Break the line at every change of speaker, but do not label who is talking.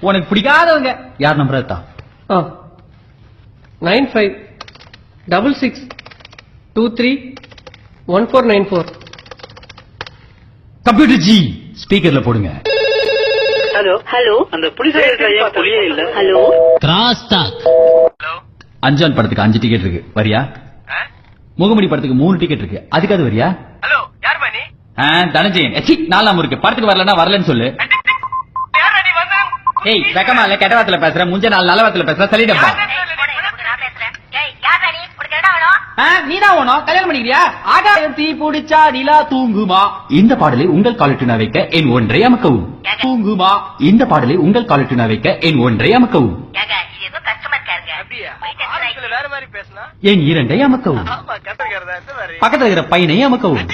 உனக்கு பிடிக்காதவங்க யார் நம்பர் தான்
9566231494.
கம்ப்யூட்டர் ஜி ஸ்பீக்கர்ல போடுங்க.
ஹலோ ஹலோ, அந்த புலிஸ் புலியே இல்ல. Hello
cross talk.
அஞ்சான் படத்துக்கு 5 டிக்கெட் இருக்கு, வரியா? முகமுடி படத்துக்கு 3 டிக்கெட் இருக்கு, அதுக்காவது வரியா?
ஹலோ, யார் மணி?
தனஞ்சயன். நாலாம் இருக்கு, படத்துக்கு வரலன்னா வரலன்னு சொல்லு. ஏய் வெக்கமா இல்ல, கெட்ட வார்த்தையில பேசுற, முஞ்ச நாள் நல்ல வார்த்தையில பேசுற, சொல்லிட்டப்பா. நீதான் ஓணும், கல்யாணம் பண்ணிக்கிறியா? ஆகாயம் தீ பிடிச்சா நிலா தூங்குமா. இந்த பாடலை உங்கள் காலட்டினா வைக்க என் ஒன்றை அமக்கவும். தூங்குமா. இந்த பாடலை உங்கள் காலட்டினா வைக்க என் ஒன்றை அமக்கவும்.
வேற மாதிரி பேசினா
என் 2ஐ அமக்கவும். பக்கத்துல இருக்கிற பையனை அமக்கவும்.